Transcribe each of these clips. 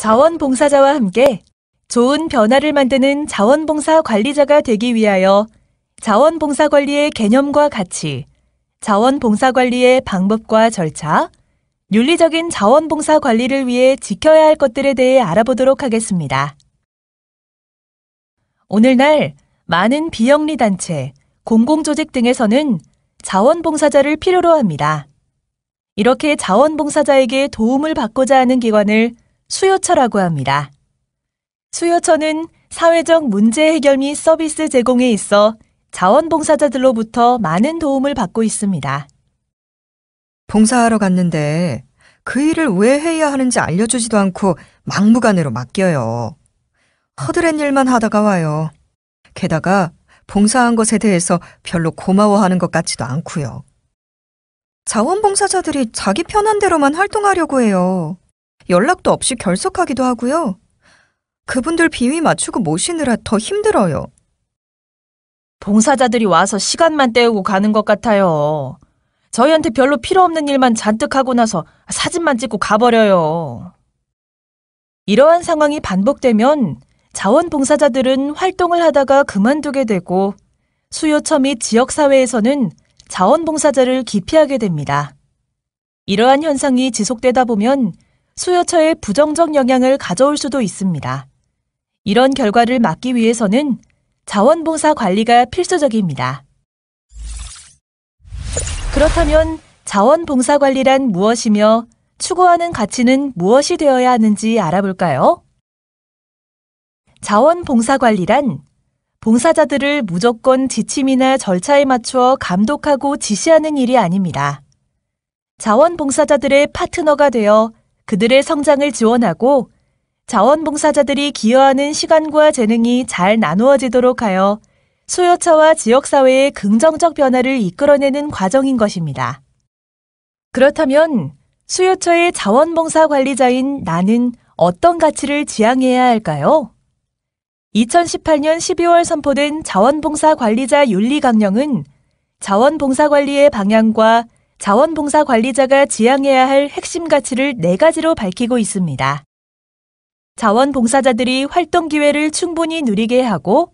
자원봉사자와 함께 좋은 변화를 만드는 자원봉사 관리자가 되기 위하여 자원봉사 관리의 개념과 가치, 자원봉사 관리의 방법과 절차, 윤리적인 자원봉사 관리를 위해 지켜야 할 것들에 대해 알아보도록 하겠습니다. 오늘날 많은 비영리 단체, 공공조직 등에서는 자원봉사자를 필요로 합니다. 이렇게 자원봉사자에게 도움을 받고자 하는 기관을 수요처라고 합니다. 수요처는 사회적 문제 해결 및 서비스 제공에 있어 자원봉사자들로부터 많은 도움을 받고 있습니다. 봉사하러 갔는데 그 일을 왜 해야 하는지 알려주지도 않고 막무가내로 맡겨요. 허드렛 일만 하다가 와요. 게다가 봉사한 것에 대해서 별로 고마워하는 것 같지도 않고요. 자원봉사자들이 자기 편한 대로만 활동하려고 해요. 연락도 없이 결석하기도 하고요. 그분들 비위 맞추고 모시느라 더 힘들어요. 봉사자들이 와서 시간만 때우고 가는 것 같아요. 저희한테 별로 필요 없는 일만 잔뜩 하고 나서 사진만 찍고 가버려요. 이러한 상황이 반복되면 자원봉사자들은 활동을 하다가 그만두게 되고 수요처 및 지역사회에서는 자원봉사자를 기피하게 됩니다. 이러한 현상이 지속되다 보면 수요처에 부정적 영향을 가져올 수도 있습니다. 이런 결과를 막기 위해서는 자원봉사 관리가 필수적입니다. 그렇다면 자원봉사 관리란 무엇이며 추구하는 가치는 무엇이 되어야 하는지 알아볼까요? 자원봉사 관리란 봉사자들을 무조건 지침이나 절차에 맞추어 감독하고 지시하는 일이 아닙니다. 자원봉사자들의 파트너가 되어 그들의 성장을 지원하고 자원봉사자들이 기여하는 시간과 재능이 잘 나누어지도록 하여 수요처와 지역사회의 긍정적 변화를 이끌어내는 과정인 것입니다. 그렇다면 수요처의 자원봉사 관리자인 나는 어떤 가치를 지향해야 할까요? 2018년 12월 선포된 자원봉사 관리자 윤리 강령은 자원봉사 관리의 방향과 자원봉사 관리자가 지향해야 할 핵심 가치를 4가지로 밝히고 있습니다. 자원봉사자들이 활동 기회를 충분히 누리게 하고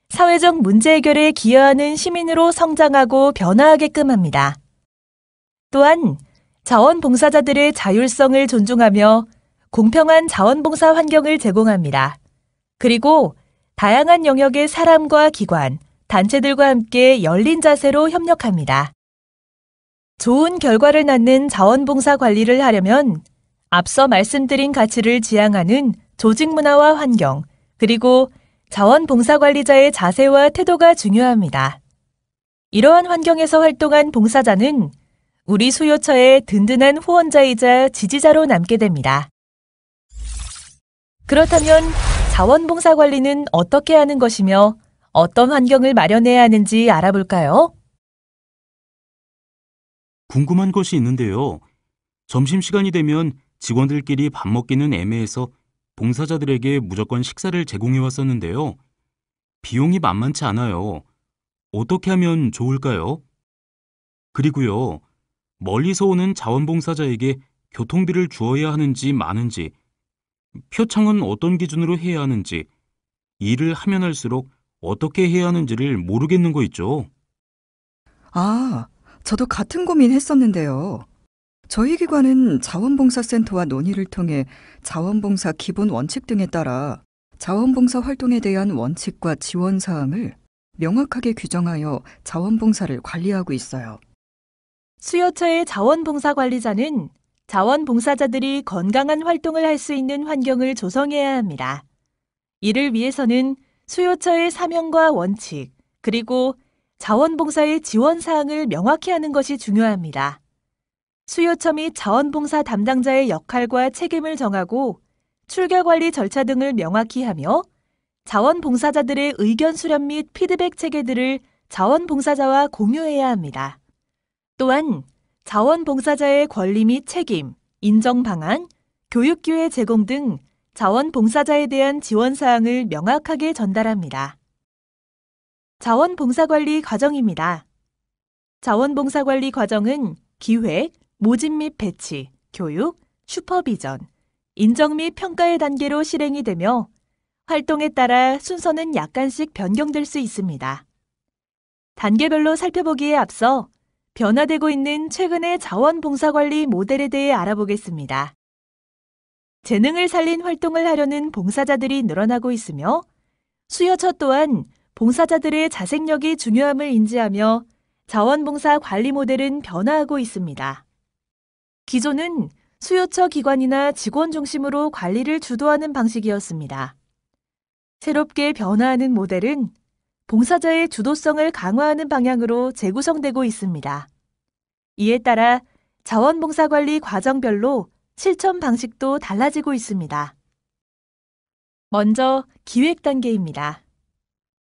사회적 문제 해결에 기여하는 시민으로 성장하고 변화하게끔 합니다. 또한 자원봉사자들의 자율성을 존중하며 공평한 자원봉사 환경을 제공합니다. 그리고 다양한 영역의 사람과 기관, 단체들과 함께 열린 자세로 협력합니다. 좋은 결과를 낳는 자원봉사 관리를 하려면 앞서 말씀드린 가치를 지향하는 조직 문화와 환경, 그리고 자원봉사 관리자의 자세와 태도가 중요합니다. 이러한 환경에서 활동한 봉사자는 우리 수요처의 든든한 후원자이자 지지자로 남게 됩니다. 그렇다면 자원봉사 관리는 어떻게 하는 것이며 어떤 환경을 마련해야 하는지 알아볼까요? 궁금한 것이 있는데요. 점심시간이 되면 직원들끼리 밥 먹기는 애매해서 봉사자들에게 무조건 식사를 제공해 왔었는데요. 비용이 만만치 않아요. 어떻게 하면 좋을까요? 그리고요, 멀리서 오는 자원봉사자에게 교통비를 주어야 하는지 마는지, 표창은 어떤 기준으로 해야 하는지, 일을 하면 할수록 어떻게 해야 하는지를 모르겠는 거 있죠. 저도 같은 고민 했었는데요. 저희 기관은 자원봉사센터와 논의를 통해 자원봉사 기본 원칙 등에 따라 자원봉사 활동에 대한 원칙과 지원 사항을 명확하게 규정하여 자원봉사를 관리하고 있어요. 수요처의 자원봉사 관리자는 자원봉사자들이 건강한 활동을 할 수 있는 환경을 조성해야 합니다. 이를 위해서는 수요처의 사명과 원칙, 그리고 자원봉사의 지원 사항을 명확히 하는 것이 중요합니다. 수요처 및 자원봉사 담당자의 역할과 책임을 정하고 출결관리 절차 등을 명확히 하며 자원봉사자들의 의견 수렴 및 피드백 체계들을 자원봉사자와 공유해야 합니다. 또한 자원봉사자의 권리 및 책임, 인정 방안, 교육기회 제공 등 자원봉사자에 대한 지원 사항을 명확하게 전달합니다. 자원봉사관리 과정입니다. 자원봉사관리 과정은 기획, 모집 및 배치, 교육, 슈퍼비전, 인정 및 평가의 단계로 실행이 되며 활동에 따라 순서는 약간씩 변경될 수 있습니다. 단계별로 살펴보기에 앞서 변화되고 있는 최근의 자원봉사관리 모델에 대해 알아보겠습니다. 재능을 살린 활동을 하려는 봉사자들이 늘어나고 있으며 수요처 또한 봉사자들의 자생력이 중요함을 인지하며 자원봉사 관리 모델은 변화하고 있습니다. 기존은 수요처 기관이나 직원 중심으로 관리를 주도하는 방식이었습니다. 새롭게 변화하는 모델은 봉사자의 주도성을 강화하는 방향으로 재구성되고 있습니다. 이에 따라 자원봉사관리 과정별로 실천 방식도 달라지고 있습니다. 먼저 기획 단계입니다.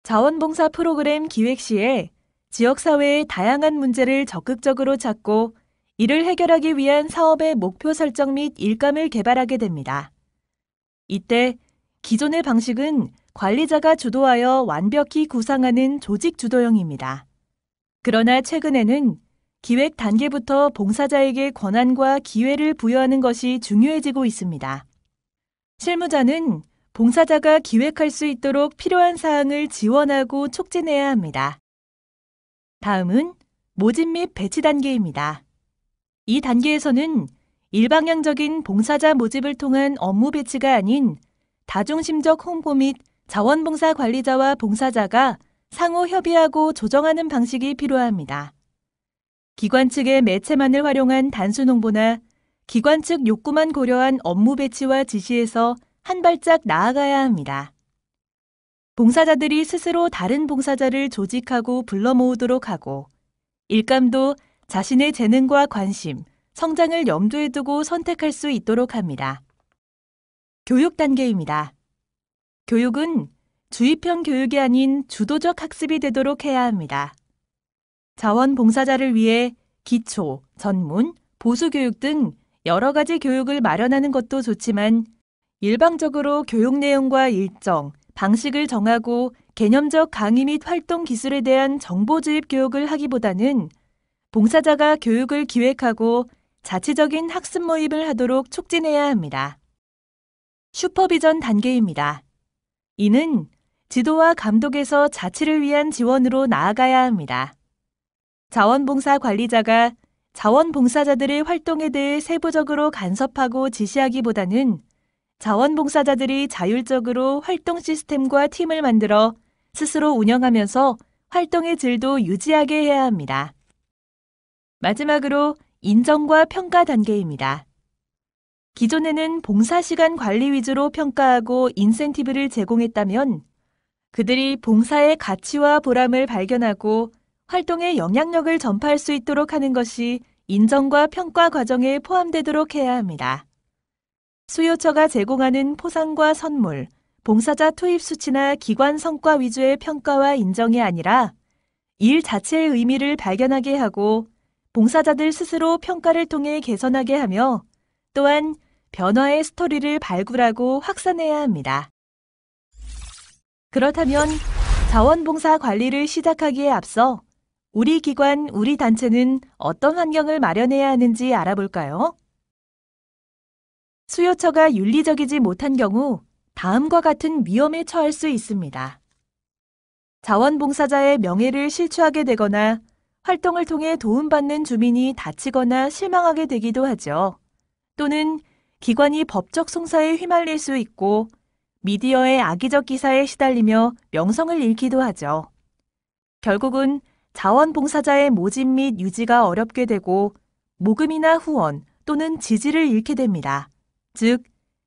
자원봉사 프로그램 기획 시에 지역사회의 다양한 문제를 적극적으로 찾고 이를 해결하기 위한 사업의 목표 설정 및 일감을 개발하게 됩니다. 이때 기존의 방식은 관리자가 주도하여 완벽히 구상하는 조직 주도형입니다. 그러나 최근에는 기획 단계부터 봉사자에게 권한과 기회를 부여하는 것이 중요해지고 있습니다. 실무자는 봉사자가 기획할 수 있도록 필요한 사항을 지원하고 촉진해야 합니다. 다음은 모집 및 배치 단계입니다. 이 단계에서는 일방향적인 봉사자 모집을 통한 업무 배치가 아닌 다중심적 홍보 및 자원봉사 관리자와 봉사자가 상호 협의하고 조정하는 방식이 필요합니다. 기관 측의 매체만을 활용한 단순 홍보나 기관 측 욕구만 고려한 업무 배치와 지시에서 한 발짝 나아가야 합니다. 봉사자들이 스스로 다른 봉사자를 조직하고 불러 모으도록 하고 일감도 자신의 재능과 관심, 성장을 염두에 두고 선택할 수 있도록 합니다. 교육 단계입니다. 교육은 주입형 교육이 아닌 주도적 학습이 되도록 해야 합니다. 자원봉사자를 위해 기초, 전문, 보수교육 등 여러 가지 교육을 마련하는 것도 좋지만 일방적으로 교육 내용과 일정, 방식을 정하고 개념적 강의 및 활동 기술에 대한 정보 주입 교육을 하기보다는 봉사자가 교육을 기획하고 자치적인 학습 모임을 하도록 촉진해야 합니다. 슈퍼비전 단계입니다. 이는 지도와 감독에서 자치를 위한 지원으로 나아가야 합니다. 자원봉사 관리자가 자원봉사자들의 활동에 대해 세부적으로 간섭하고 지시하기보다는 자원봉사자들이 자율적으로 활동 시스템과 팀을 만들어 스스로 운영하면서 활동의 질도 유지하게 해야 합니다. 마지막으로 인정과 평가 단계입니다. 기존에는 봉사시간 관리 위주로 평가하고 인센티브를 제공했다면 그들이 봉사의 가치와 보람을 발견하고 활동의 영향력을 전파할 수 있도록 하는 것이 인정과 평가 과정에 포함되도록 해야 합니다. 수요처가 제공하는 포상과 선물, 봉사자 투입 수치나 기관 성과 위주의 평가와 인정이 아니라 일 자체의 의미를 발견하게 하고 봉사자들 스스로 평가를 통해 개선하게 하며 또한 변화의 스토리를 발굴하고 확산해야 합니다. 그렇다면 자원봉사 관리를 시작하기에 앞서 우리 기관, 우리 단체는 어떤 환경을 마련해야 하는지 알아볼까요? 수요처가 윤리적이지 못한 경우 다음과 같은 위험에 처할 수 있습니다. 자원봉사자의 명예를 실추하게 되거나 활동을 통해 도움받는 주민이 다치거나 실망하게 되기도 하죠. 또는 기관이 법적 송사에 휘말릴 수 있고 미디어의 악의적 기사에 시달리며 명성을 잃기도 하죠. 결국은 자원봉사자의 모집 및 유지가 어렵게 되고 모금이나 후원 또는 지지를 잃게 됩니다. 즉,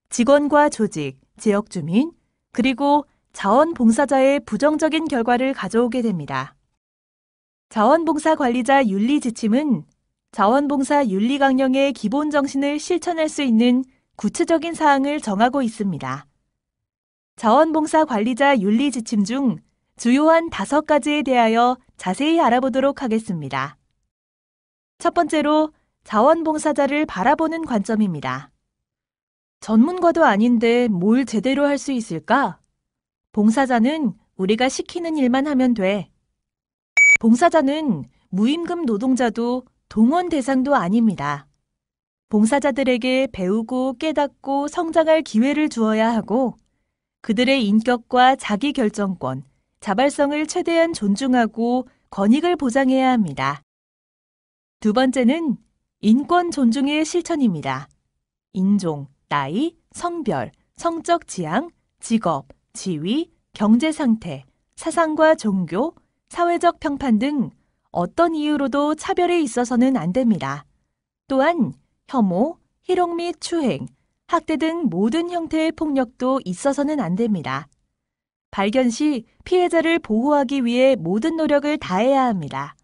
직원과 조직, 지역 주민, 그리고 자원봉사자의 부정적인 결과를 가져오게 됩니다. 자원봉사 관리자 윤리 지침은 자원봉사 윤리 강령의 기본 정신을 실천할 수 있는 구체적인 사항을 정하고 있습니다. 자원봉사 관리자 윤리 지침 중 주요한 5가지에 대하여 자세히 알아보도록 하겠습니다. 첫 번째로 자원봉사자를 바라보는 관점입니다. 전문가도 아닌데 뭘 제대로 할 수 있을까? 봉사자는 우리가 시키는 일만 하면 돼. 봉사자는 무임금 노동자도 동원 대상도 아닙니다. 봉사자들에게 배우고 깨닫고 성장할 기회를 주어야 하고 그들의 인격과 자기 결정권, 자발성을 최대한 존중하고 권익을 보장해야 합니다. 두 번째는 인권 존중의 실천입니다. 인종, 나이, 성별, 성적 지향, 직업, 지위, 경제 상태, 사상과 종교, 사회적 평판 등 어떤 이유로도 차별에 있어서는 안 됩니다. 또한 혐오, 희롱 및 추행, 학대 등 모든 형태의 폭력도 있어서는 안 됩니다. 발견 시 피해자를 보호하기 위해 모든 노력을 다해야 합니다.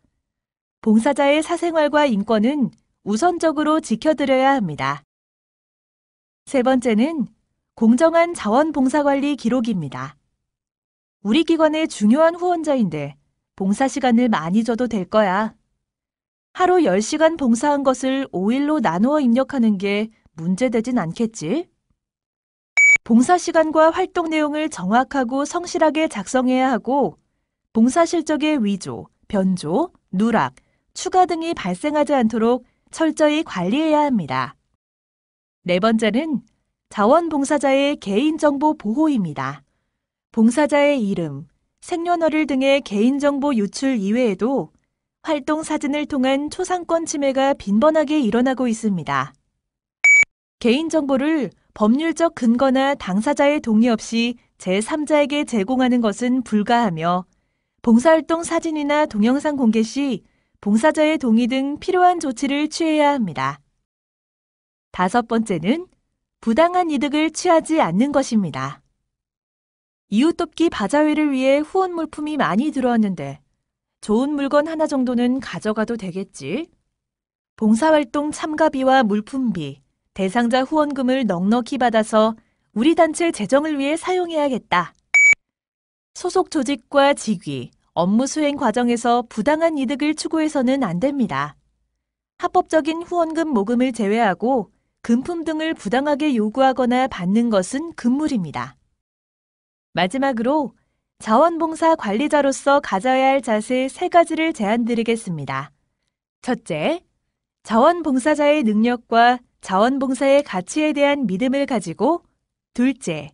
봉사자의 사생활과 인권은 우선적으로 지켜드려야 합니다. 세 번째는 공정한 자원봉사관리 기록입니다. 우리 기관의 중요한 후원자인데 봉사 시간을 많이 줘도 될 거야. 하루 10시간 봉사한 것을 5일로 나누어 입력하는 게 문제되진 않겠지? 봉사 시간과 활동 내용을 정확하고 성실하게 작성해야 하고 봉사 실적의 위조, 변조, 누락, 추가 등이 발생하지 않도록 철저히 관리해야 합니다. 네 번째는 자원봉사자의 개인정보 보호입니다. 봉사자의 이름, 생년월일 등의 개인정보 유출 이외에도 활동 사진을 통한 초상권 침해가 빈번하게 일어나고 있습니다. 개인정보를 법률적 근거나 당사자의 동의 없이 제3자에게 제공하는 것은 불가하며 봉사활동 사진이나 동영상 공개 시 봉사자의 동의 등 필요한 조치를 취해야 합니다. 다섯 번째는 부당한 이득을 취하지 않는 것입니다. 이웃돕기 바자회를 위해 후원 물품이 많이 들어왔는데 좋은 물건 하나 정도는 가져가도 되겠지? 봉사활동 참가비와 물품비, 대상자 후원금을 넉넉히 받아서 우리 단체 재정을 위해 사용해야겠다. 소속 조직과 직위, 업무 수행 과정에서 부당한 이득을 추구해서는 안 됩니다. 합법적인 후원금 모금을 제외하고 금품 등을 부당하게 요구하거나 받는 것은 금물입니다. 마지막으로 자원봉사 관리자로서 가져야 할 자세 3가지를 제안드리겠습니다. 첫째, 자원봉사자의 능력과 자원봉사의 가치에 대한 믿음을 가지고 둘째,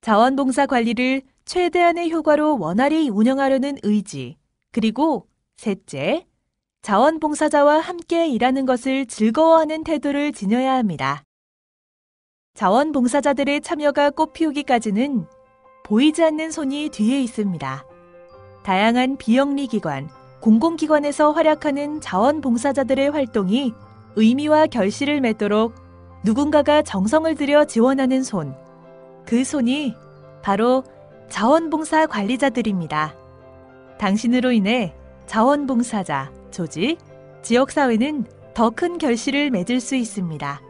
자원봉사 관리를 최대한의 효과로 원활히 운영하려는 의지 그리고 셋째, 자원봉사자와 함께 일하는 것을 즐거워하는 태도를 지녀야 합니다. 자원봉사자들의 참여가 꽃피우기까지는 보이지 않는 손이 뒤에 있습니다. 다양한 비영리기관, 공공기관에서 활약하는 자원봉사자들의 활동이 의미와 결실을 맺도록 누군가가 정성을 들여 지원하는 손, 그 손이 바로 자원봉사 관리자들입니다. 당신으로 인해 자원봉사자, 조직, 지역사회는 더 큰 결실을 맺을 수 있습니다.